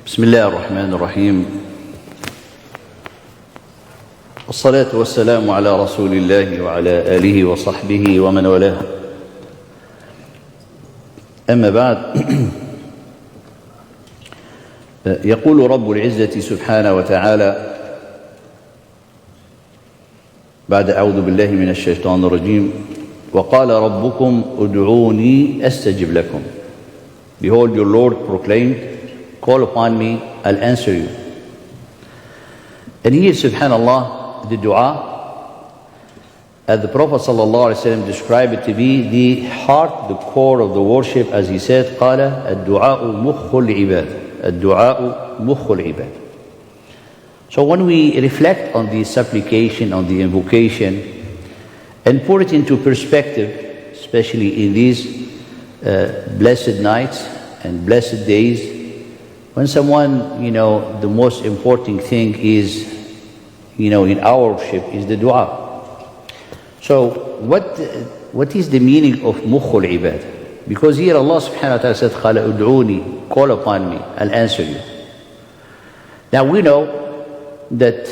بسم الله الرحمن الرحيم والصلاة والسلام على رسول الله وعلى آله وصحبه ومن والاه أما بعد يقول رب العزة سبحانه وتعالى بعد أعوذ بالله من الشيطان الرجيم وقال ربكم ادعوني أستجب لكم. Behold, your Lord proclaimed, call upon me, I'll answer you. And here, subhanallah, the dua, as the Prophet ﷺ described it to be the heart, the core of the worship, as he said, قال الدعاء مخ العباد. الدعاء مخ العباد. So when we reflect on the supplication, on the invocation, and put it into perspective, especially in these blessed nights and blessed days, when someone, the most important thing is, in our worship is the dua. So what is the meaning of mukhul ibad? Because here Allah subhanahu wa ta'ala said, قَالَ أُدْعُونِي, call upon me, I'll answer you. Now we know that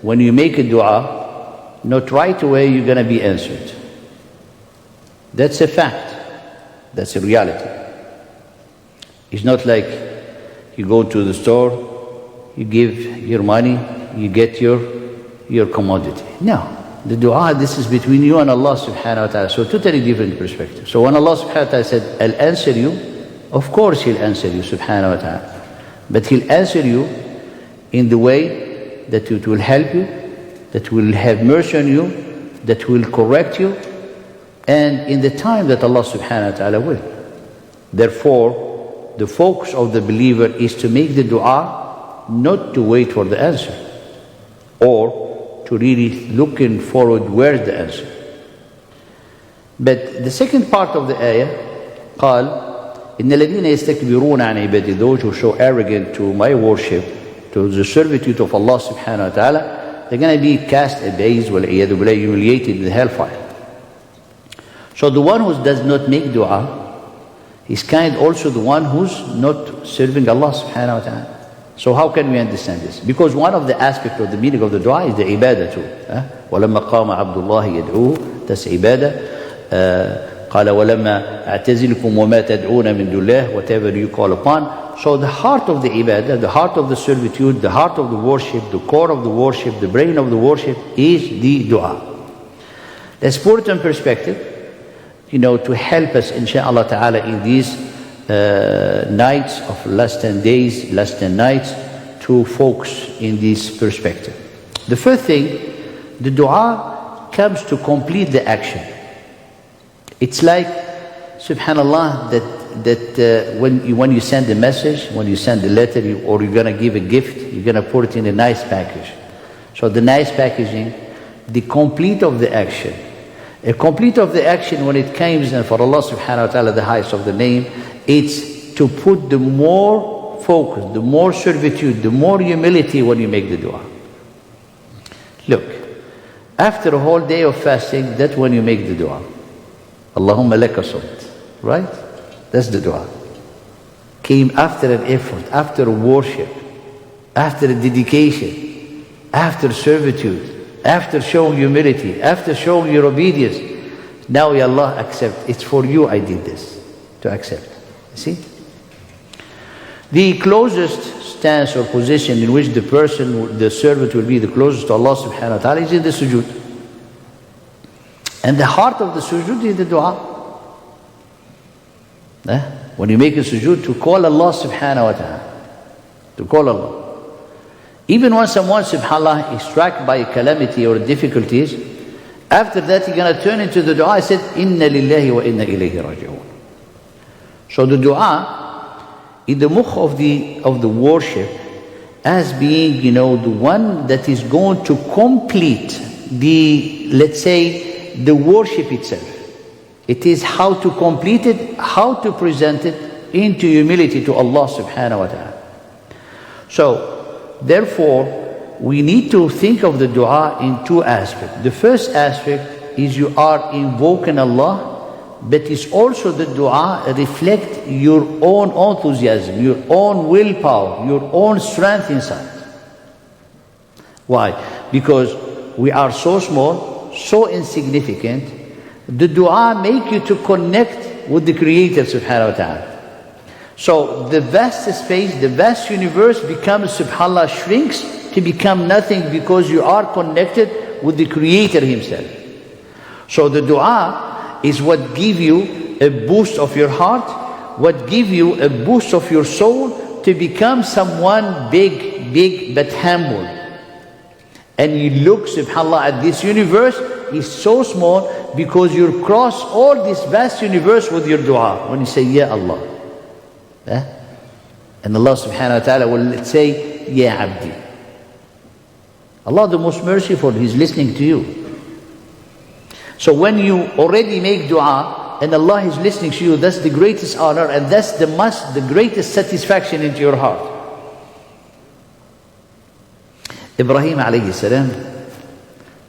when you make a dua, not right away you're going to be answered. That's a fact. That's a reality. It's not like you go to the store, you give your money, you get your commodity. No. The dua, this is between you and Allah subhanahu wa ta'ala. So totally different perspective. So when Allah subhanahu wa ta'ala said, I'll answer you, of course He'll answer you subhanahu wa ta'ala. But He'll answer you in the way that it will help you, that will have mercy on you, that will correct you, and in the time that Allah subhanahu wa ta'ala will. Therefore, the focus of the believer is to make the dua, not to wait for the answer, or to really looking forward where's the answer. But the second part of the ayah, قال إن الذين يستكبرون عن عبادي, those who show arrogant to my worship, to the servitude of Allah subhanahu wa ta'ala, they're going to be cast abased, وَالْعِيَاذُ بِاللَّهِ, humiliated in the hellfire. So the one who does not make dua is kind also the one who's not serving Allah subhanahu wa ta'ala. So how can we understand this? Because one of the aspects of the meaning of the dua is the ibadah too. وَلَمَّا قَامَ عَبْدُ اللَّهِ يَدْعُوهُ, that's ibadah. قَالَ وَلَمَّا أَعْتَزِلُكُمْ وَمَا تَدْعُونَ مِن دُونِ اللَّهِ, whatever you call upon. So the heart of the ibadah, the heart of the servitude, the heart of the worship, the core of the worship, the brain of the worship is the dua. Let's put it in perspective, to help us, inshaAllah ta'ala, in these nights of last 10 days, last 10 nights, to focus in this perspective. The first thing, the dua comes to complete the action. It's like, subhanallah, that when you send a message, when you send a letter, or you're going to give a gift, you're going to put it in a nice package. So the nice packaging, the complete of the action. A complete of the action, when it comes, and for Allah subhanahu wa ta'ala, the highest of the name, it's to put the more focus, the more servitude, the more humility when you make the dua. Look, after a whole day of fasting, that's when you make the dua. Allahumma laka sumt, right? That's the dua. Came after an effort, after a worship, after a dedication, after servitude, after showing humility, after showing your obedience. Now, Ya Allah, accept. It's for you I did this, to accept. You see? The closest stance or position in which the person, the servant will be the closest to Allah subhanahu wa ta'ala is in the sujood. And the heart of the sujood is the dua. When you make a sujood, to call Allah subhanahu wa ta'ala, to call Allah. Even when someone, subhanAllah, is struck by a calamity or difficulties, after that he's going to turn into the dua. He said, Inna lillahi wa inna ilayhi raji'un. So the dua is the mukh of the worship as being, the one that is going to complete the, let's say, the worship itself. It is how to complete it, how to present it into humility to Allah subhanahu wa ta'ala. So, therefore, we need to think of the dua in two aspects. The first aspect is you are invoking Allah but it's also the dua reflect your own enthusiasm, your own willpower, your own strength inside. Why? Because we are so small, so insignificant. The dua make you to connect with the Creator subhanahu wa ta'ala. So the vast space, the vast universe becomes, subhanAllah, shrinks to become nothing because you are connected with the Creator Himself. So the dua is what give you a boost of your heart, what give you a boost of your soul to become someone big but humble. And you look, subhanAllah, at this universe is so small because you cross all this vast universe with your dua. When you say, Ya Allah. And Allah subhanahu wa ta'ala will say, Ya Abdi. Allah the most merciful, He's listening to you. So when you already make dua and Allah is listening to you, that's the greatest honor and that's the greatest satisfaction into your heart. Ibrahim alayhi salam,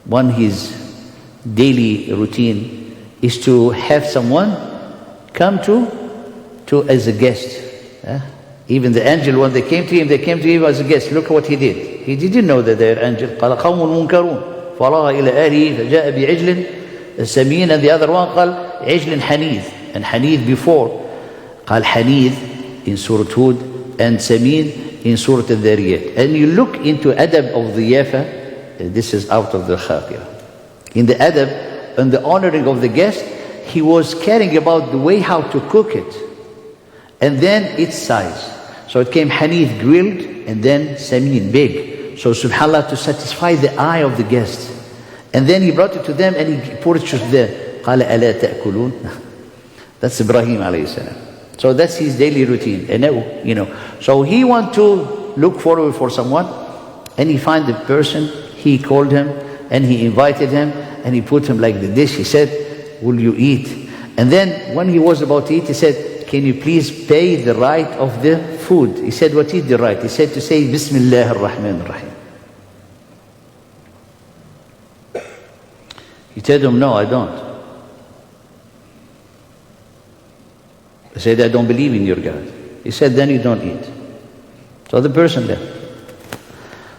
one his daily routine is to have someone come to as a guest. Even the angel, when they came to him as a guest. Look what he did. He didn't know that they're angel. قال قوم منكرون فراغ إلى أهله فجاء بعجل سمين. And the other one قال عجل حنيذ. And حنيذ before قال حنيذ in Surah Hud and سمين in Surah Al-Dhariyat. And you look into adab of the yafa. This is out of the Khatira. In the adab and the honoring of the guest, he was caring about the way how to cook it. And then its size. So it came hanith, grilled, and then samin, big. So subhanAllah, to satisfy the eye of the guest. And then he brought it to them and he purchased them. قَالَ أَلَا تَأْكُلُونَ. That's Ibrahim alayhi salam. So that's his daily routine. And so he want to look forward for someone, and he find the person, he called him, and he invited him, and he put him like the dish. He said, will you eat? And then when he was about to eat, he said, can you please pay the right of the food? He said, what is the right? He said to say, Bismillah ar-Rahman ar-Rahim. He told him, no, I don't. He said, I don't believe in your God. He said, then you don't eat. So the person left.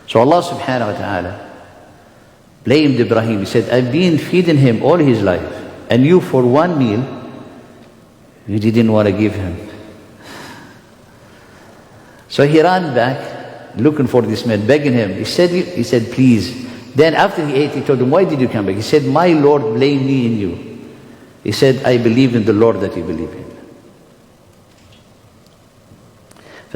So Allah subhanahu wa ta'ala blamed Ibrahim. He said, I've been feeding him all his life, and you for one meal, you didn't want to give him. So he ran back, looking for this man, begging him. He said, please. Then after he ate, he told him, why did you come back? He said, my Lord blamed me in you. He said, I believe in the Lord that you believe in.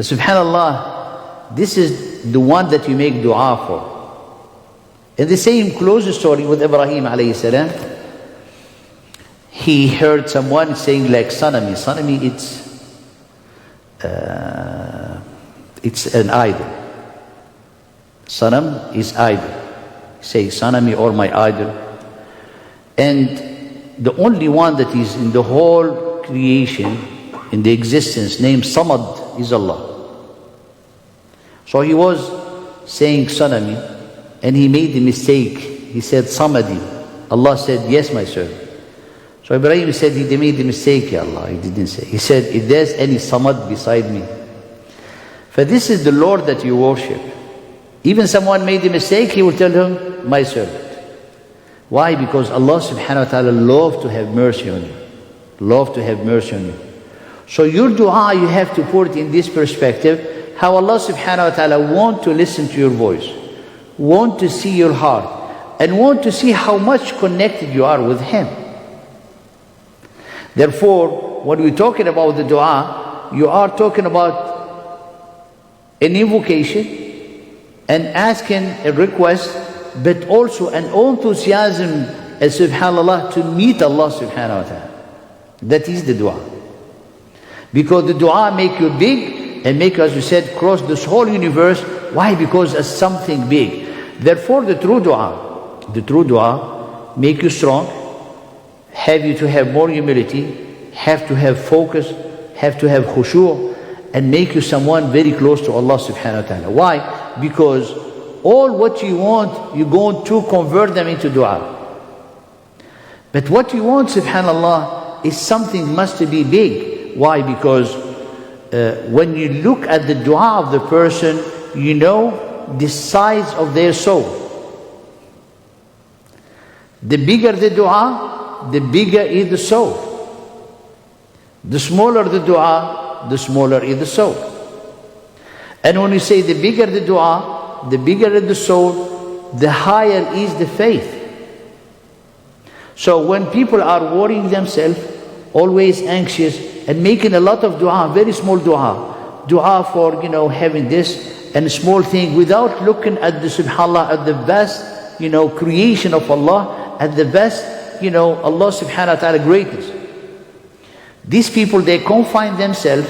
So subhanAllah, this is the one that you make dua for. In the same close story with Ibrahim alayhi salam, he heard someone saying like Sanami. Sanami, it's an idol. Sanam is idol. Say Sanami or my idol. And the only one that is in the whole creation, in the existence, named Samad, is Allah. So he was saying Sanami, and he made the mistake. He said Samadi. Allah said, yes, my servant. So Ibrahim said, he made the mistake, Ya Allah. He didn't say. He said, if there's any Samad beside me. For this is the Lord that you worship. Even someone made the mistake, he will tell him, my servant. Why? Because Allah subhanahu wa ta'ala loves to have mercy on you. Love to have mercy on you. So your dua, you have to put it in this perspective, how Allah subhanahu wa ta'ala want to listen to your voice, want to see your heart, and want to see how much connected you are with Him. Therefore, when we're talking about the dua, you are talking about an invocation and asking a request, but also an enthusiasm, subhanAllah, to meet Allah subhanahu wa ta'ala. That is the dua. Because the dua make you big and make, as we said, cross this whole universe. Why? Because it's something big. Therefore, the true dua make you strong, have you to have more humility, have to have focus, have to have khushu', and make you someone very close to Allah subhanahu wa ta'ala. Why? Because all what you want, you're going to convert them into dua. But what you want, subhanallah, is something must be big. Why? Because when you look at the dua of the person, you know the size of their soul. The bigger the dua, the bigger is the soul. The smaller the dua, the smaller is the soul. And when you say the bigger the dua, the bigger is the soul, the higher is the faith. So when people are worrying themselves, always anxious, and making a lot of dua, very small dua for, having this and a small thing, without looking at the subhanallah, at the vast, creation of Allah, at the vast, Allah subhanahu wa ta'ala greatness. These people, they confine themselves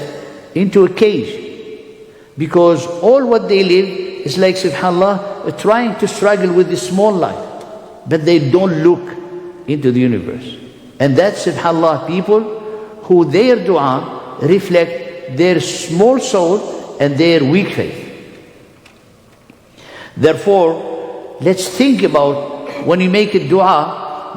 into a cage, because all what they live is like, subhanallah, trying to struggle with this small life, but they don't look into the universe. And that's, subhanallah, people who their dua reflect their small soul and their weak faith. Therefore, let's think about when you make a dua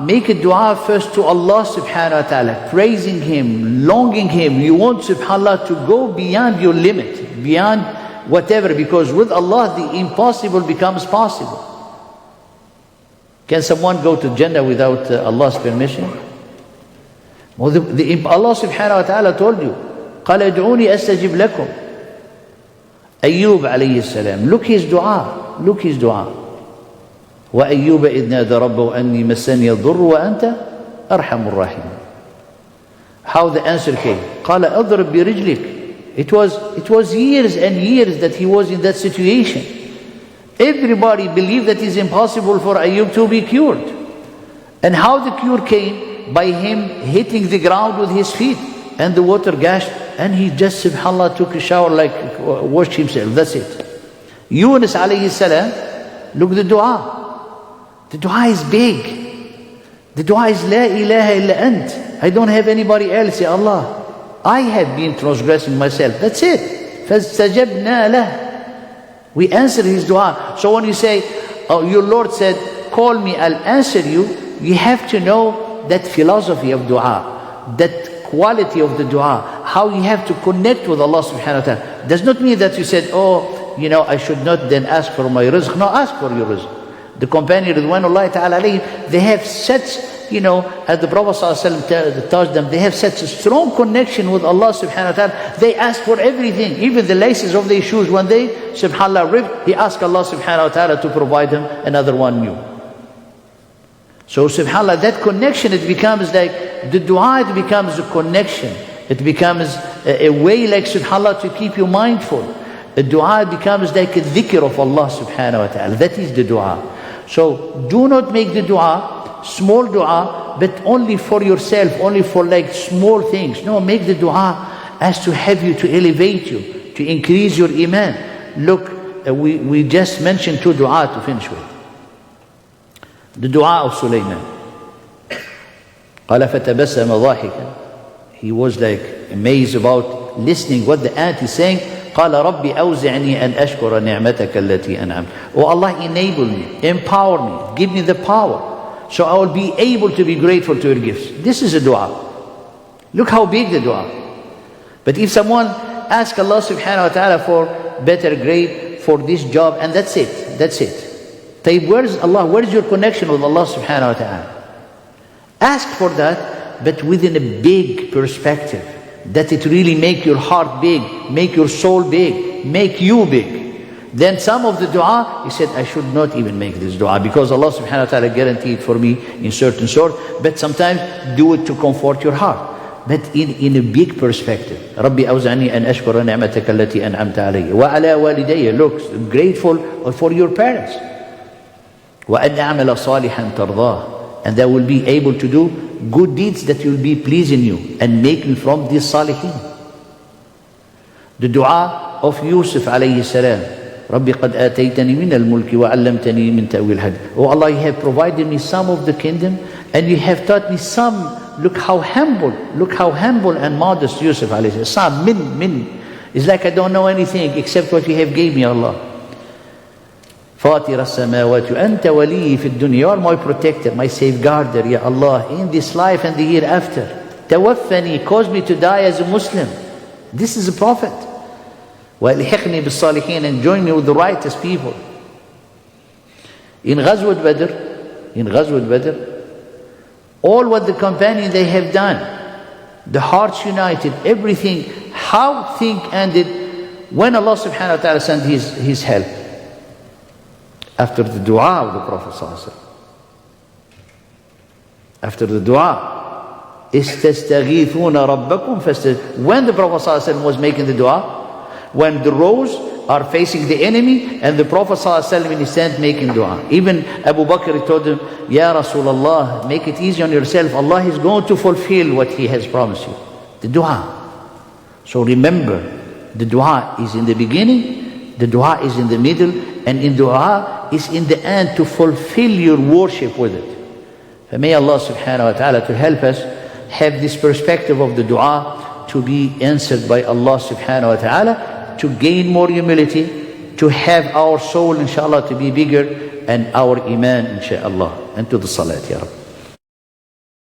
first to Allah subhanahu wa ta'ala, praising Him, longing Him. You want, subhanallah, to go beyond your limit, beyond whatever, because with Allah the impossible becomes possible. Can someone go to Jannah without Allah's permission? Well, Allah subhanahu wa ta'ala told you, قَالَ ادْعُونِي أَسْتَجِبْ لَكُمْ. Ayyub alayhi salam, look his dua. وَأَيُّوبَ إِذْ نَادَى رَبَّهُ أَنِّي مَسَّنِيَ الضُّرُّ وَأَنْتَ أَرْحَمُ الرَّاحِمِينَ. How the answer came. قَالَ أَضْرِبْ بِرِجْلِكَ. It was years and years that he was in that situation. Everybody believed that it's impossible for Ayyub to be cured. And how the cure came? By him hitting the ground with his feet, and the water gushed, and he just, subhanallah, took a shower, like washed himself. That's it. Yunus alayhi salam, look at the dua. The dua is big. The dua is La ilaha illa ant. I don't have anybody else, ya Allah. I have been transgressing myself. That's it. فَاسْتَجَبْنَا لَهُ. We answer his dua. So when you say, oh, your Lord said, call me, I'll answer you, you have to know that philosophy of dua, that quality of the dua, how you have to connect with Allah subhanahu wa ta'ala. Does not mean that you said, I should not then ask for my rizq. No, ask for your rizq. The companion, Ridwanullahi ta'ala alayhim, they have such, as the Prophet ﷺ taught them, they have such a strong connection with Allah subhanahu wa ta'ala. They ask for everything, even the laces of their shoes. When they, subhanallah, ripped, he asked Allah subhanahu wa ta'ala to provide him another one new. So subhanallah, that connection, it becomes like, the dua, it becomes a connection. It becomes a way, like, subhanallah, to keep you mindful. A dua becomes like a dhikr of Allah subhanahu wa ta'ala. That is the dua. So do not make the dua small dua, but only for yourself, only for like small things. No, make the dua as to have you, to elevate you, to increase your iman. Look, we just mentioned two dua to finish with. The dua of Sulaiman. قال فتبسم ضاحكا. He was like amazed about listening what the ant is saying. قال ربي أوزعني أن أشكر نعمتك التي أنعمت. Oh Allah, enable me, empower me, give me the power, so I will be able to be grateful to your gifts. This is a dua. Look how big the dua. But if someone asks Allah subhanahu wa ta'ala for better grade, for this job, and that's it. Where is Allah? Where is your connection with Allah subhanahu wa ta'ala? Ask for that, but within a big perspective, that it really make your heart big, make your soul big, make you big. Then some of the dua, he said, I should not even make this dua, because Allah subhanahu wa ta'ala guaranteed for me in certain sort, but sometimes do it to comfort your heart. But in a big perspective, Rabbi awza'ni an ashkura ni'mataka allati an'amta alayya wa ala walidayya. Look, grateful for your parents. Wa an a'mala salihan tardah. And they will be able to do good deeds that will be pleasing you and making from these salihin. The dua of Yusuf alayhi salam. Rabbi qad ataytani min al-mulki wa 'allamtani min ta'wil hadith. Oh Allah, you have provided me some of the kingdom and you have taught me some. Look how humble and modest Yusuf alayhi salam. Min. It's like I don't know anything except what you have gave me, Allah. فاطر السماوات أنت ولي في الدنيا. You are my protector, my safeguarder, Ya Allah, in this life and the hereafter. tawaffani, cause me to die as a Muslim. This is a prophet. وَأَلْحِقْنِي بِالصَّالِحِينَ, and join me with the righteous people. In Ghazwat Badr, all what the companions they have done, the hearts united, everything, how things ended when Allah subhanahu wa ta'ala sent his help. After the dua of the Prophet sallallahu alaihi wasallam. After the dua, إِسْتَسْتَغِيثُونَ رَبَّكُمْ when the Prophet sallallahu alaihi wasallam was making the dua, when the rows are facing the enemy, and the Prophet ﷺ in his tent making dua. Even Abu Bakr told him, Ya Rasulullah, make it easy on yourself. Allah is going to fulfill what He has promised you. The dua. So remember, the dua is in the beginning, the dua is in the middle, and in dua is in the end to fulfill your worship with it. May Allah subhanahu wa ta'ala to help us have this perspective of the dua to be answered by Allah subhanahu wa ta'ala, to gain more humility, to have our soul inshallah to be bigger, and our iman inshallah, and to the salat ya Rabbi.